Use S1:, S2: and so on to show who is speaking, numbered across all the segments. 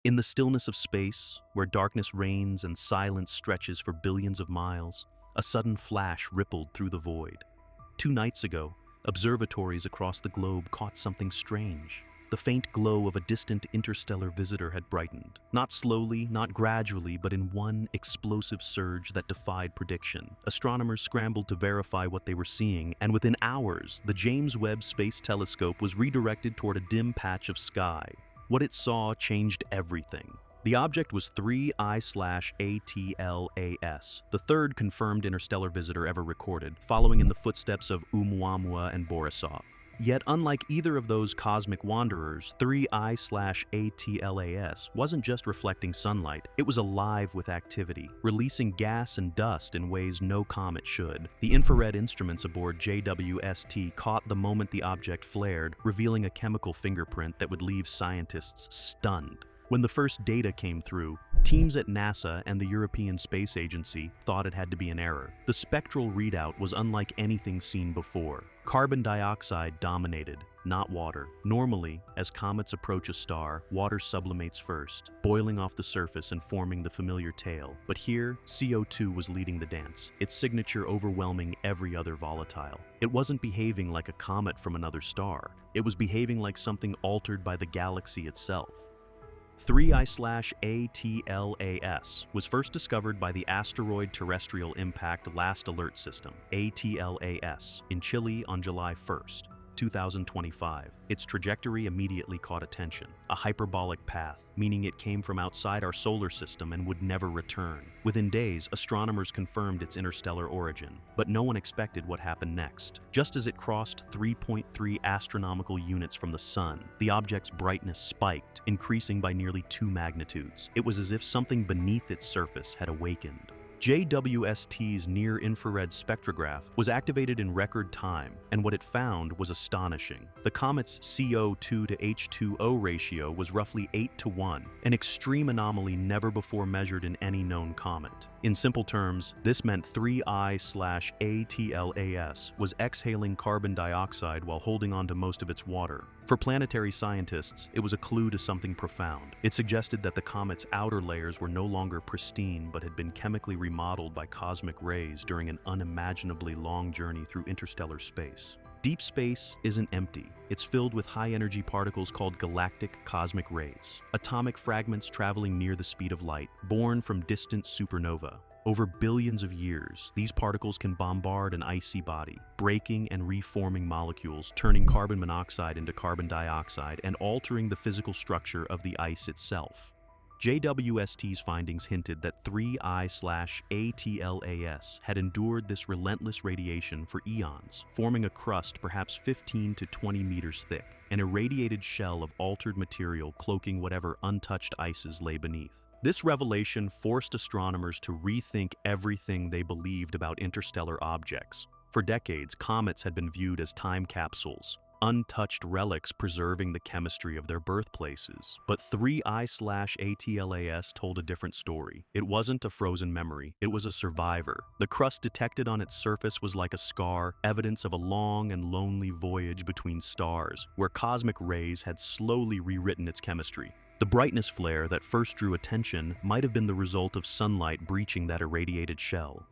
S1: In the stillness of space, where darkness reigns and silence stretches for billions of miles, a sudden flash rippled through the void. 2 nights ago, observatories across the globe caught something strange. The faint glow of a distant interstellar visitor had brightened. Not slowly, not gradually, but in one explosive surge that defied prediction. Astronomers scrambled to verify what they were seeing, and within hours, the James Webb Space Telescope was redirected toward a dim patch of sky. What it saw changed everything. The object was 3I/ATLAS, the third confirmed interstellar visitor ever recorded, following in the footsteps of Oumuamua and Borisov. Yet, unlike either of those cosmic wanderers, 3I/ATLAS wasn't just reflecting sunlight, it was alive with activity, releasing gas and dust in ways no comet should. The infrared instruments aboard JWST caught the moment the object flared, revealing a chemical fingerprint that would leave scientists stunned. When the first data came through, teams at NASA and the European Space Agency thought it had to be an error. The spectral readout was unlike anything seen before. Carbon dioxide dominated, not water. Normally, as comets approach a star, water sublimates first, boiling off the surface and forming the familiar tail. But here, CO2 was leading the dance, its signature overwhelming every other volatile. It wasn't behaving like a comet from another star. It was behaving like something altered by the galaxy itself. 3I/ATLAS was first discovered by the Asteroid Terrestrial Impact Last Alert System, ATLAS, in Chile on July 1st, 2025. Its trajectory immediately caught attention, a hyperbolic path, meaning it came from outside our solar system and would never return. Within days, astronomers confirmed its interstellar origin, but no one expected what happened next. Just as it crossed 3.3 astronomical units from the sun, the object's brightness spiked, increasing by nearly 2 magnitudes. It was as if something beneath its surface had awakened. JWST's near-infrared spectrograph was activated in record time, and what it found was astonishing. The comet's CO2 to H2O ratio was roughly 8:1, an extreme anomaly never before measured in any known comet. In simple terms, this meant 3I/ATLAS was exhaling carbon dioxide while holding on to most of its water. For planetary scientists, it was a clue to something profound. It suggested that the comet's outer layers were no longer pristine but had been chemically remodeled by cosmic rays during an unimaginably long journey through interstellar space. Deep space isn't empty. It's filled with high-energy particles called galactic cosmic rays, atomic fragments traveling near the speed of light, born from distant supernova. Over billions of years, these particles can bombard an icy body, breaking and reforming molecules, turning carbon monoxide into carbon dioxide, and altering the physical structure of the ice itself. JWST's findings hinted that 3I/ATLAS had endured this relentless radiation for eons, forming a crust perhaps 15 to 20 meters thick, an irradiated shell of altered material cloaking whatever untouched ices lay beneath. This revelation forced astronomers to rethink everything they believed about interstellar objects. For decades, comets had been viewed as time capsules, untouched relics preserving the chemistry of their birthplaces. But 3I/ATLAS told a different story. It wasn't a frozen memory, it was a survivor. The crust detected on its surface was like a scar, evidence of a long and lonely voyage between stars, where cosmic rays had slowly rewritten its chemistry. The brightness flare that first drew attention might have been the result of sunlight breaching that irradiated shell.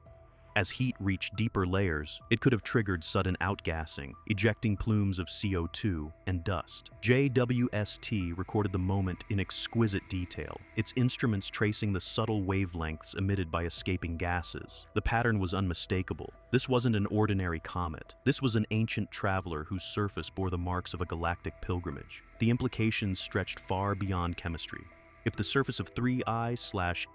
S1: As heat reached deeper layers, it could have triggered sudden outgassing, ejecting plumes of CO2 and dust. JWST recorded the moment in exquisite detail, its instruments tracing the subtle wavelengths emitted by escaping gases. The pattern was unmistakable. This wasn't an ordinary comet. This was an ancient traveler whose surface bore the marks of a galactic pilgrimage. The implications stretched far beyond chemistry. If the surface of 3I/ATLAS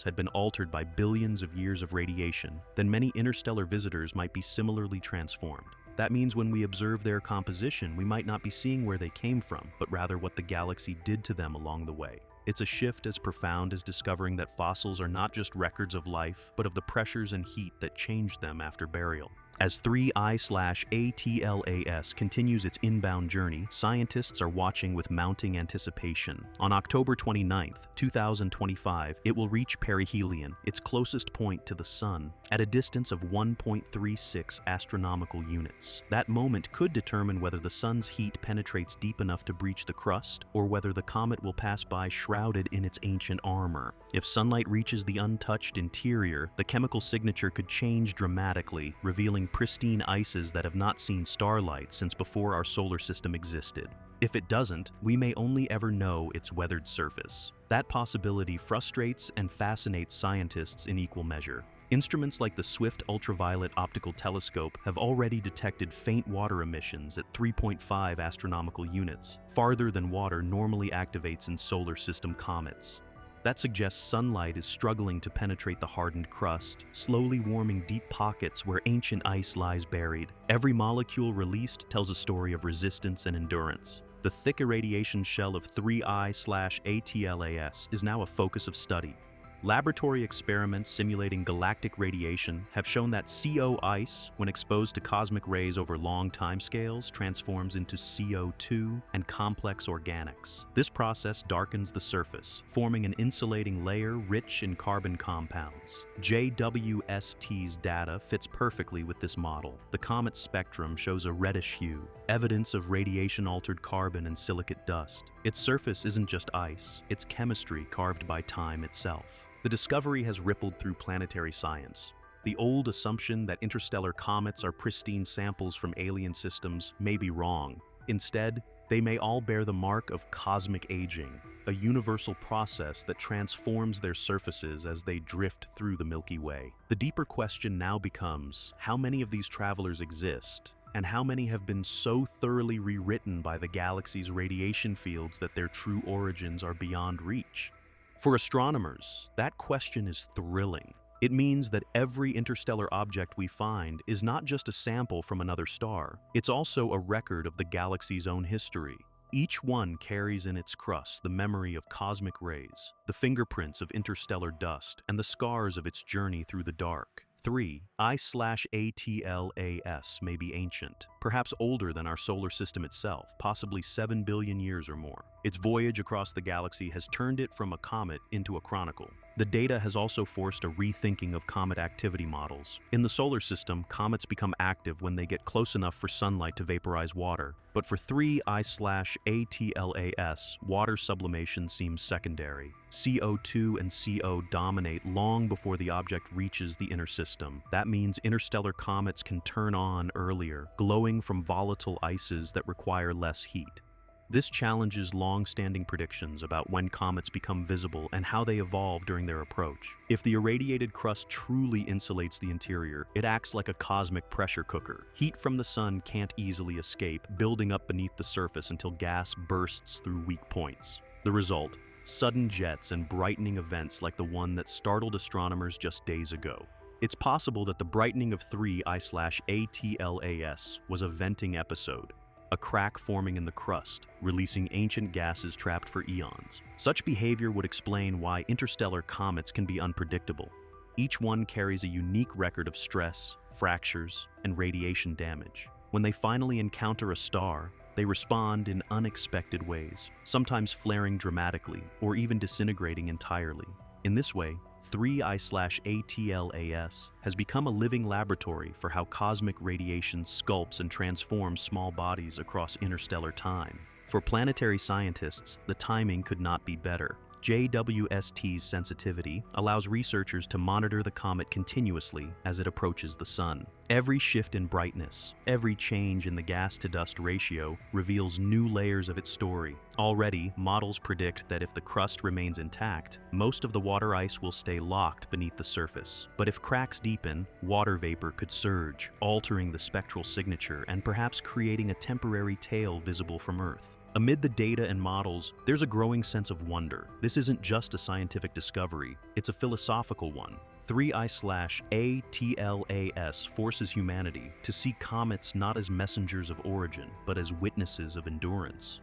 S1: had been altered by billions of years of radiation, then many interstellar visitors might be similarly transformed. That means when we observe their composition, we might not be seeing where they came from, but rather what the galaxy did to them along the way. It's a shift as profound as discovering that fossils are not just records of life, but of the pressures and heat that changed them after burial. As 3I/ATLAS continues its inbound journey, scientists are watching with mounting anticipation. On October 29, 2025, it will reach perihelion, its closest point to the Sun, at a distance of 1.36 astronomical units. That moment could determine whether the Sun's heat penetrates deep enough to breach the crust, or whether the comet will pass by shrouded in its ancient armor. If sunlight reaches the untouched interior, the chemical signature could change dramatically, revealing pristine ices that have not seen starlight since before our solar system existed. If it doesn't, we may only ever know its weathered surface. That possibility frustrates and fascinates scientists in equal measure. Instruments like the Swift Ultraviolet Optical Telescope have already detected faint water emissions at 3.5 astronomical units, farther than water normally activates in solar system comets. That suggests sunlight is struggling to penetrate the hardened crust, slowly warming deep pockets where ancient ice lies buried. Every molecule released tells a story of resistance and endurance. The thick irradiation shell of 3I/ATLAS is now a focus of study. Laboratory experiments simulating galactic radiation have shown that CO ice, when exposed to cosmic rays over long timescales, transforms into CO2 and complex organics. This process darkens the surface, forming an insulating layer rich in carbon compounds. JWST's data fits perfectly with this model. The comet's spectrum shows a reddish hue, evidence of radiation-altered carbon and silicate dust. Its surface isn't just ice, it's chemistry carved by time itself. The discovery has rippled through planetary science. The old assumption that interstellar comets are pristine samples from alien systems may be wrong. Instead, they may all bear the mark of cosmic aging, a universal process that transforms their surfaces as they drift through the Milky Way. The deeper question now becomes, how many of these travelers exist? And how many have been so thoroughly rewritten by the galaxy's radiation fields that their true origins are beyond reach? For astronomers, that question is thrilling. It means that every interstellar object we find is not just a sample from another star, it's also a record of the galaxy's own history. Each one carries in its crust the memory of cosmic rays, the fingerprints of interstellar dust, and the scars of its journey through the dark. 3I/ATLAS may be ancient, perhaps older than our solar system itself, possibly 7 billion years or more. Its voyage across the galaxy has turned it from a comet into a chronicle. The data has also forced a rethinking of comet activity models. In the solar system, comets become active when they get close enough for sunlight to vaporize water. But for 3I/ATLAS, water sublimation seems secondary. CO2 and CO dominate long before the object reaches the inner system. That means interstellar comets can turn on earlier, glowing from volatile ices that require less heat. This challenges long-standing predictions about when comets become visible and how they evolve during their approach. If the irradiated crust truly insulates the interior, it acts like a cosmic pressure cooker. Heat from the sun can't easily escape, building up beneath the surface until gas bursts through weak points. The result: sudden jets and brightening events like the one that startled astronomers just days ago. It's possible that the brightening of 3I/ATLAS was a venting episode, a crack forming in the crust, releasing ancient gases trapped for eons. Such behavior would explain why interstellar comets can be unpredictable. Each one carries a unique record of stress, fractures, and radiation damage. When they finally encounter a star, they respond in unexpected ways, sometimes flaring dramatically or even disintegrating entirely. In this way, 3I/ATLAS has become a living laboratory for how cosmic radiation sculpts and transforms small bodies across interstellar time. For planetary scientists, the timing could not be better. JWST's sensitivity allows researchers to monitor the comet continuously as it approaches the sun. Every shift in brightness, every change in the gas-to-dust ratio reveals new layers of its story. Already, models predict that if the crust remains intact, most of the water ice will stay locked beneath the surface. But if cracks deepen, water vapor could surge, altering the spectral signature and perhaps creating a temporary tail visible from Earth. Amid the data and models, there's a growing sense of wonder. This isn't just a scientific discovery, it's a philosophical one. 3I/ATLAS forces humanity to see comets not as messengers of origin, but as witnesses of endurance.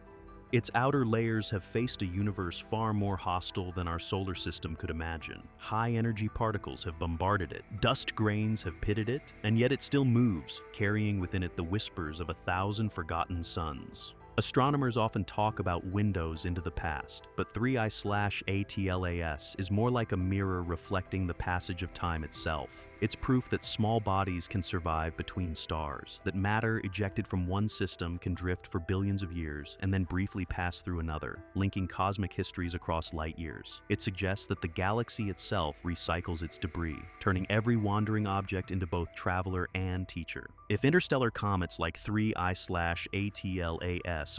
S1: Its outer layers have faced a universe far more hostile than our solar system could imagine. High-energy particles have bombarded it, dust grains have pitted it, and yet it still moves, carrying within it the whispers of 1,000 forgotten suns. Astronomers often talk about windows into the past, but 3I/ATLAS is more like a mirror reflecting the passage of time itself. It's proof that small bodies can survive between stars, that matter ejected from one system can drift for billions of years and then briefly pass through another, linking cosmic histories across light years. It suggests that the galaxy itself recycles its debris, turning every wandering object into both traveler and teacher. If interstellar comets like 3I/ATLAS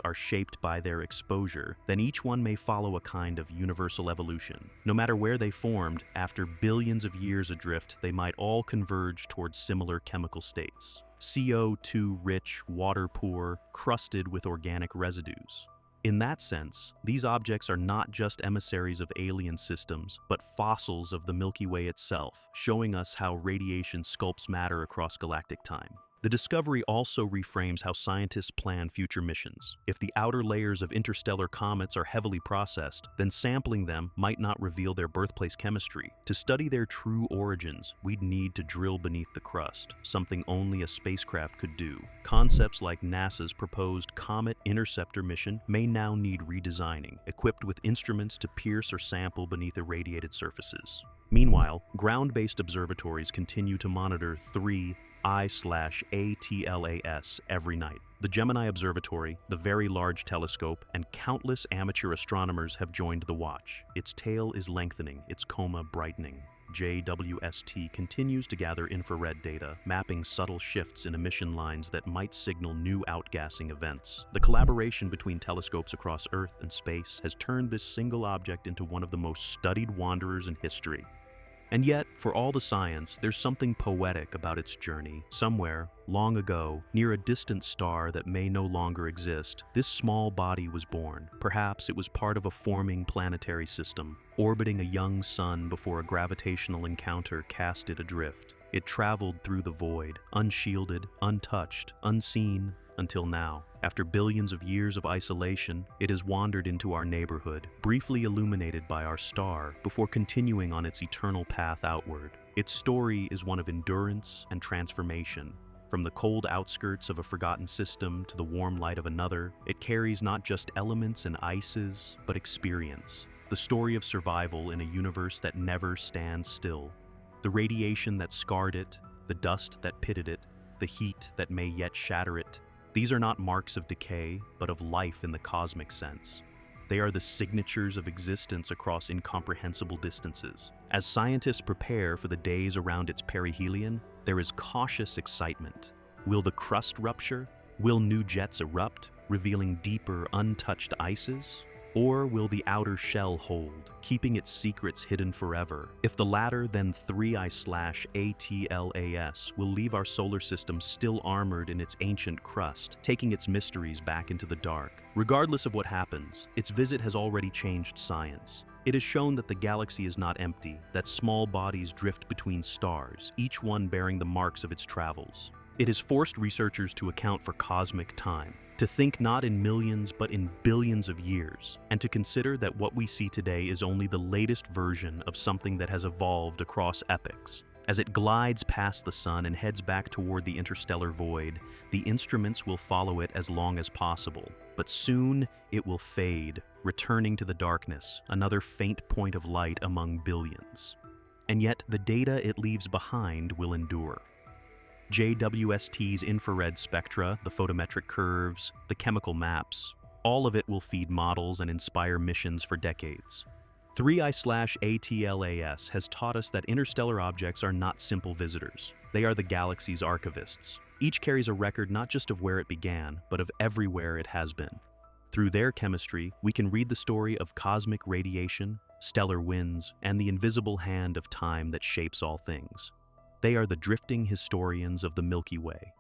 S1: are shaped by their exposure, then each one may follow a kind of universal evolution. No matter where they formed, after billions of years adrift, they might all converge towards similar chemical states. CO2-rich, water-poor, crusted with organic residues. In that sense, these objects are not just emissaries of alien systems, but fossils of the Milky Way itself, showing us how radiation sculpts matter across galactic time. The discovery also reframes how scientists plan future missions. If the outer layers of interstellar comets are heavily processed, then sampling them might not reveal their birthplace chemistry. To study their true origins, we'd need to drill beneath the crust, something only a spacecraft could do. Concepts like NASA's proposed Comet interceptor mission may now need redesigning, equipped with instruments to pierce or sample beneath irradiated surfaces. Meanwhile, ground-based observatories continue to monitor 3I/ATLAS every night. The Gemini Observatory, the Very Large Telescope, and countless amateur astronomers have joined the watch. Its tail is lengthening, its coma brightening. JWST continues to gather infrared data, mapping subtle shifts in emission lines that might signal new outgassing events. The collaboration between telescopes across Earth and space has turned this single object into one of the most studied wanderers in history. And yet, for all the science, there's something poetic about its journey. Somewhere, long ago, near a distant star that may no longer exist, this small body was born. Perhaps it was part of a forming planetary system, orbiting a young sun before a gravitational encounter cast it adrift. It traveled through the void, unshielded, untouched, unseen, until now. After billions of years of isolation, it has wandered into our neighborhood, briefly illuminated by our star, before continuing on its eternal path outward. Its story is one of endurance and transformation. From the cold outskirts of a forgotten system to the warm light of another, it carries not just elements and ices, but experience. The story of survival in a universe that never stands still. The radiation that scarred it, the dust that pitted it, the heat that may yet shatter it. These are not marks of decay, but of life in the cosmic sense. They are the signatures of existence across incomprehensible distances. As scientists prepare for the days around its perihelion, there is cautious excitement. Will the crust rupture? Will new jets erupt, revealing deeper, untouched ices? Or will the outer shell hold, keeping its secrets hidden forever? If the latter, then 3I/ATLAS will leave our solar system still armored in its ancient crust, taking its mysteries back into the dark. Regardless of what happens, its visit has already changed science. It has shown that the galaxy is not empty, that small bodies drift between stars, each one bearing the marks of its travels. It has forced researchers to account for cosmic time, to think not in millions but in billions of years, and to consider that what we see today is only the latest version of something that has evolved across epochs. As it glides past the sun and heads back toward the interstellar void, the instruments will follow it as long as possible. But soon it will fade, returning to the darkness, another faint point of light among billions. And yet the data it leaves behind will endure. JWST's infrared spectra, the photometric curves, the chemical maps, all of it will feed models and inspire missions for decades. 3I/ATLAS has taught us that interstellar objects are not simple visitors. They are the galaxy's archivists. Each carries a record not just of where it began, but of everywhere it has been. Through their chemistry, we can read the story of cosmic radiation, stellar winds, and the invisible hand of time that shapes all things. They are the drifting historians of the Milky Way.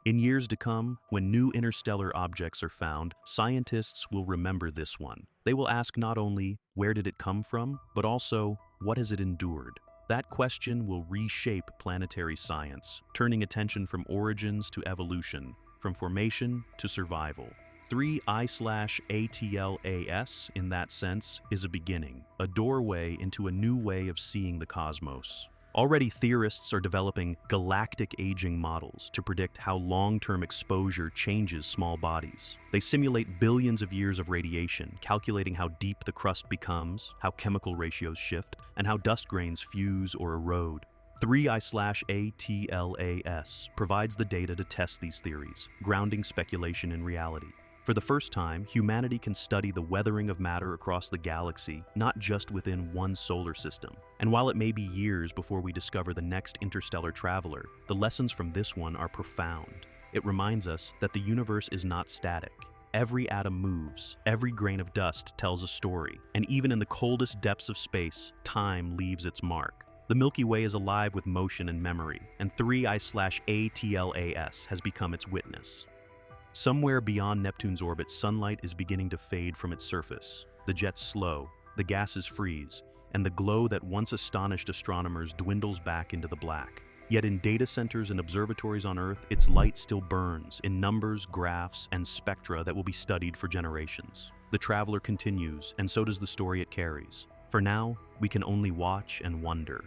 S1: In years to come, when new interstellar objects are found, scientists will remember this one. They will ask not only, where did it come from, but also, what has it endured? That question will reshape planetary science, turning attention from origins to evolution, from formation to survival. 3I/ATLAS, in that sense, is a beginning, a doorway into a new way of seeing the cosmos. Already, theorists are developing galactic aging models to predict how long-term exposure changes small bodies. They simulate billions of years of radiation, calculating how deep the crust becomes, how chemical ratios shift, and how dust grains fuse or erode. 3I/ATLAS provides the data to test these theories, grounding speculation in reality. For the first time, humanity can study the weathering of matter across the galaxy, not just within one solar system. And while it may be years before we discover the next interstellar traveler, the lessons from this one are profound. It reminds us that the universe is not static. Every atom moves, every grain of dust tells a story, and even in the coldest depths of space, time leaves its mark. The Milky Way is alive with motion and memory, and 3I/ATLAS has become its witness. Somewhere beyond Neptune's orbit, sunlight is beginning to fade from its surface. The jets slow, the gases freeze, and the glow that once astonished astronomers dwindles back into the black. Yet in data centers and observatories on Earth, its light still burns in numbers, graphs, and spectra that will be studied for generations. The traveler continues, and so does the story it carries. For now, we can only watch and wonder.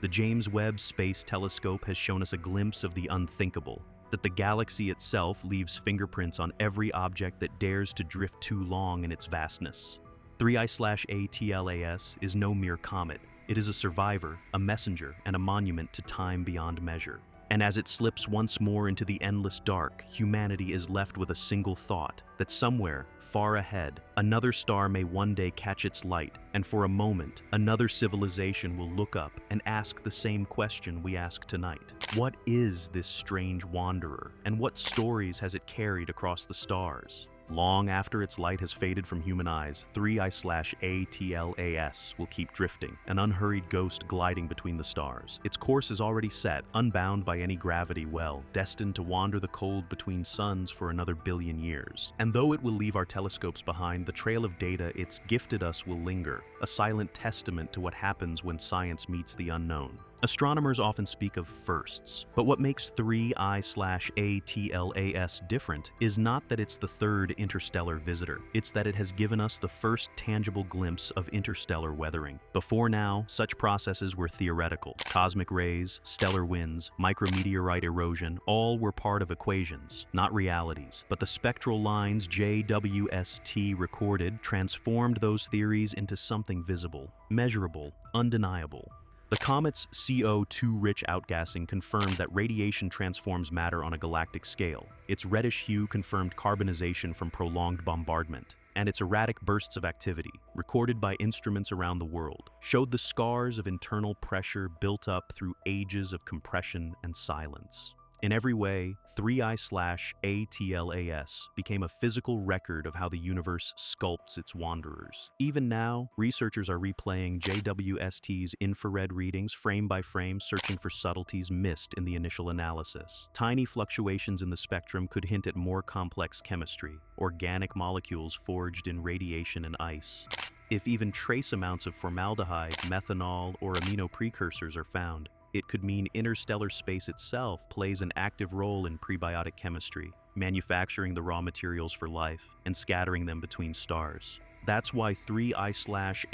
S1: The James Webb Space Telescope has shown us a glimpse of the unthinkable, that the galaxy itself leaves fingerprints on every object that dares to drift too long in its vastness. 3I/ATLAS is no mere comet. It is a survivor, a messenger, and a monument to time beyond measure. And as it slips once more into the endless dark, humanity is left with a single thought, that somewhere, far ahead, another star may one day catch its light, and for a moment, another civilization will look up and ask the same question we ask tonight. What is this strange wanderer, and what stories has it carried across the stars? Long after its light has faded from human eyes, 3I/ATLAS will keep drifting, an unhurried ghost gliding between the stars. Its course is already set, unbound by any gravity well, destined to wander the cold between suns for another billion years. And though it will leave our telescopes behind, the trail of data it's gifted us will linger, a silent testament to what happens when science meets the unknown. Astronomers often speak of firsts, but what makes 3I/ATLAS different is not that it's the third interstellar visitor, it's that it has given us the first tangible glimpse of interstellar weathering. Before now, such processes were theoretical. Cosmic rays, stellar winds, micrometeorite erosion, all were part of equations, not realities. But the spectral lines JWST recorded transformed those theories into something visible, measurable, undeniable. The comet's CO2-rich outgassing confirmed that radiation transforms matter on a galactic scale. Its reddish hue confirmed carbonization from prolonged bombardment, and its erratic bursts of activity, recorded by instruments around the world, showed the scars of internal pressure built up through ages of compression and silence. In every way, 3I/ATLAS became a physical record of how the universe sculpts its wanderers. Even now, researchers are replaying JWST's infrared readings frame by frame, searching for subtleties missed in the initial analysis. Tiny fluctuations in the spectrum could hint at more complex chemistry, organic molecules forged in radiation and ice. If even trace amounts of formaldehyde, methanol, or amino precursors are found, it could mean interstellar space itself plays an active role in prebiotic chemistry, manufacturing the raw materials for life and scattering them between stars. That's why 3I/ATLAS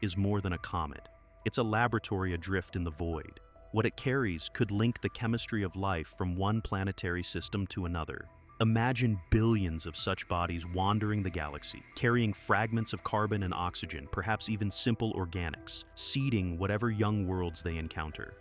S1: is more than a comet. It's a laboratory adrift in the void. What it carries could link the chemistry of life from one planetary system to another. Imagine billions of such bodies wandering the galaxy, carrying fragments of carbon and oxygen, perhaps even simple organics, seeding whatever young worlds they encounter.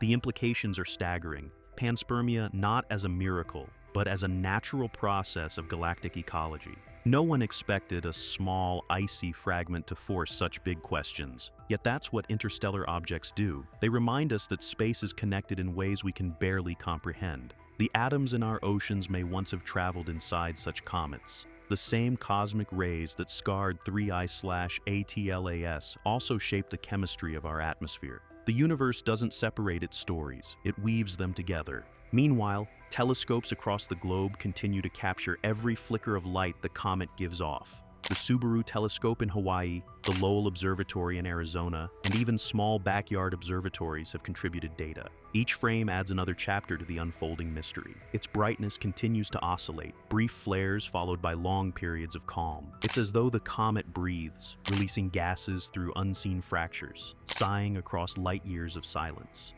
S1: The implications are staggering. Panspermia not as a miracle, but as a natural process of galactic ecology. No one expected a small, icy fragment to force such big questions. Yet that's what interstellar objects do. They remind us that space is connected in ways we can barely comprehend. The atoms in our oceans may once have traveled inside such comets. The same cosmic rays that scarred 3I/ATLAS also shape the chemistry of our atmosphere. The universe doesn't separate its stories, it weaves them together. Meanwhile, telescopes across the globe continue to capture every flicker of light the comet gives off. The Subaru telescope in Hawaii, the Lowell Observatory in Arizona, and even small backyard observatories have contributed data. Each frame adds another chapter to the unfolding mystery. Its brightness continues to oscillate, brief flares followed by long periods of calm. It's as though the comet breathes, releasing gases through unseen fractures, sighing across light years of silence.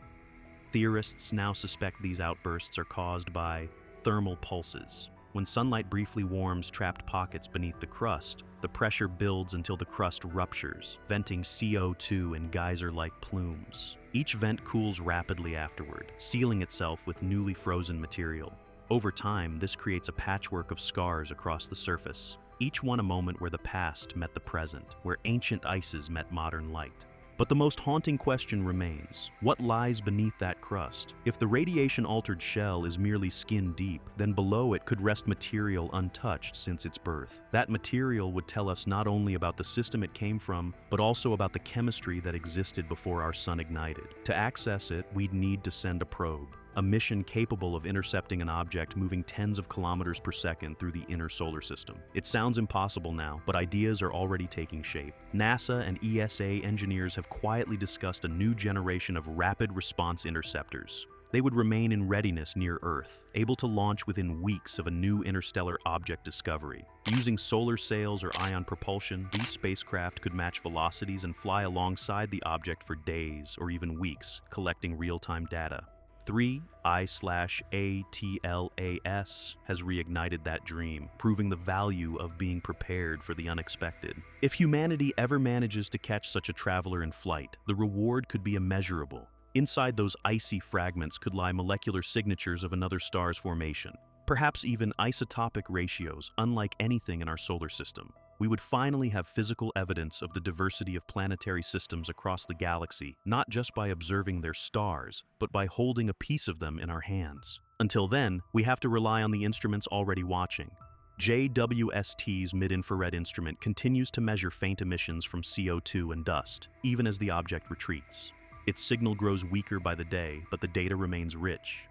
S1: Theorists now suspect these outbursts are caused by thermal pulses. When sunlight briefly warms trapped pockets beneath the crust, the pressure builds until the crust ruptures, venting CO2 in geyser-like plumes. Each vent cools rapidly afterward, sealing itself with newly frozen material. Over time, this creates a patchwork of scars across the surface, each one a moment where the past met the present, where ancient ices met modern light. But the most haunting question remains: what lies beneath that crust? If the radiation-altered shell is merely skin deep, then below it could rest material untouched since its birth. That material would tell us not only about the system it came from, but also about the chemistry that existed before our sun ignited. To access it, we'd need to send a probe, a mission capable of intercepting an object moving tens of kilometers per second through the inner solar system. It sounds impossible now, but ideas are already taking shape. NASA and ESA engineers have quietly discussed a new generation of rapid response interceptors. They would remain in readiness near Earth, able to launch within weeks of a new interstellar object discovery. Using solar sails or ion propulsion, these spacecraft could match velocities and fly alongside the object for days or even weeks, collecting real-time data. 3I/ATLAS has reignited that dream, proving the value of being prepared for the unexpected. If humanity ever manages to catch such a traveler in flight, the reward could be immeasurable. Inside those icy fragments could lie molecular signatures of another star's formation, perhaps even isotopic ratios unlike anything in our solar system. We would finally have physical evidence of the diversity of planetary systems across the galaxy, not just by observing their stars, but by holding a piece of them in our hands. Until then, we have to rely on the instruments already watching. JWST's mid-infrared instrument continues to measure faint emissions from CO2 and dust, even as the object retreats. Its signal grows weaker by the day, but the data remains rich.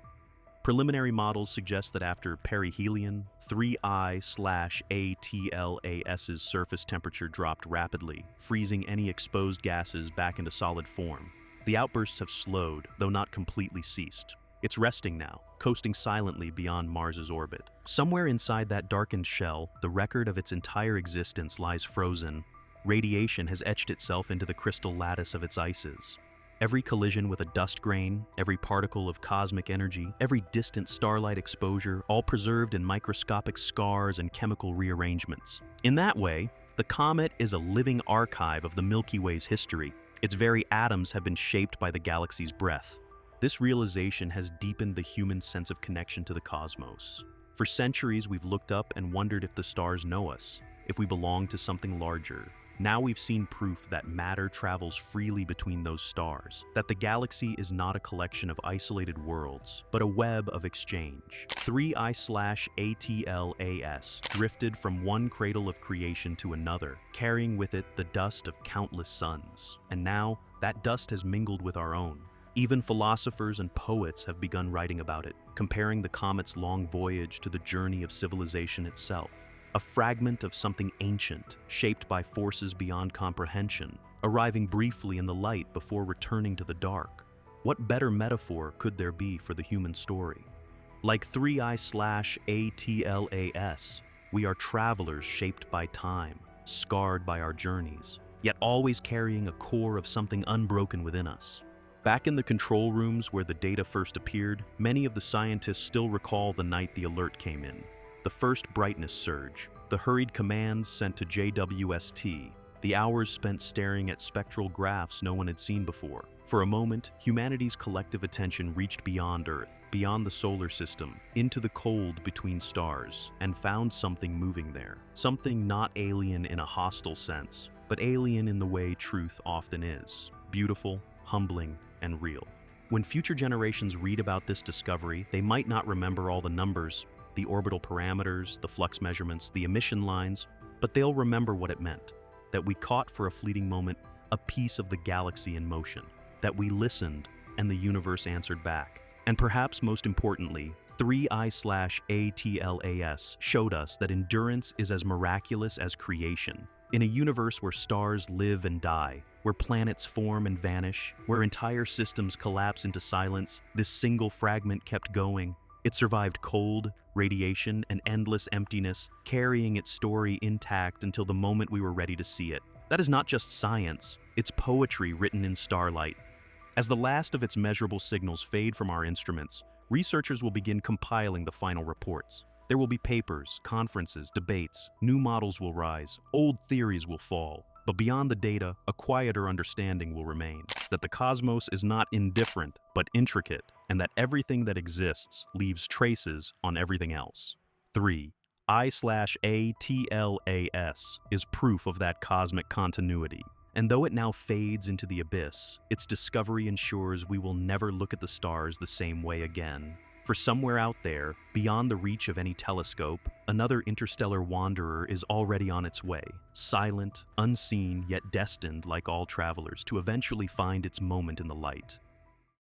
S1: Preliminary models suggest that after perihelion, 3I/ATLAS's surface temperature dropped rapidly, freezing any exposed gases back into solid form. The outbursts have slowed, though not completely ceased. It's resting now, coasting silently beyond Mars's orbit. Somewhere inside that darkened shell, the record of its entire existence lies frozen. Radiation has etched itself into the crystal lattice of its ices. Every collision with a dust grain, every particle of cosmic energy, every distant starlight exposure, all preserved in microscopic scars and chemical rearrangements. In that way, the comet is a living archive of the Milky Way's history. Its very atoms have been shaped by the galaxy's breath. This realization has deepened the human sense of connection to the cosmos. For centuries, we've looked up and wondered if the stars know us, if we belong to something larger. Now we've seen proof that matter travels freely between those stars, that the galaxy is not a collection of isolated worlds, but a web of exchange. 3I/ATLAS drifted from one cradle of creation to another, carrying with it the dust of countless suns. And now, that dust has mingled with our own. Even philosophers and poets have begun writing about it, comparing the comet's long voyage to the journey of civilization itself. A fragment of something ancient, shaped by forces beyond comprehension, arriving briefly in the light before returning to the dark. What better metaphor could there be for the human story? Like 3I/ATLAS, we are travelers shaped by time, scarred by our journeys, yet always carrying a core of something unbroken within us. Back in the control rooms where the data first appeared, many of the scientists still recall the night the alert came in. The first brightness surge, the hurried commands sent to JWST, the hours spent staring at spectral graphs no one had seen before. For a moment, humanity's collective attention reached beyond Earth, beyond the solar system, into the cold between stars, and found something moving there. Something not alien in a hostile sense, but alien in the way truth often is. Beautiful, humbling, and real. When future generations read about this discovery, they might not remember all the numbers, the orbital parameters, the flux measurements, the emission lines, but they'll remember what it meant, that we caught for a fleeting moment a piece of the galaxy in motion, that we listened and the universe answered back. And perhaps most importantly, 3I/ATLAS showed us that endurance is as miraculous as creation. In a universe where stars live and die, where planets form and vanish, where entire systems collapse into silence, this single fragment kept going. It survived cold, radiation, and endless emptiness, carrying its story intact until the moment we were ready to see it. That is not just science, it's poetry written in starlight. As the last of its measurable signals fade from our instruments, researchers will begin compiling the final reports. There will be papers, conferences, debates, new models will rise, old theories will fall. But beyond the data, a quieter understanding will remain, that the cosmos is not indifferent, but intricate, and that everything that exists leaves traces on everything else. 3. I/ATLAS is proof of that cosmic continuity. And though it now fades into the abyss, its discovery ensures we will never look at the stars the same way again. For somewhere out there, beyond the reach of any telescope, another interstellar wanderer is already on its way, silent, unseen, yet destined, like all travelers, to eventually find its moment in the light.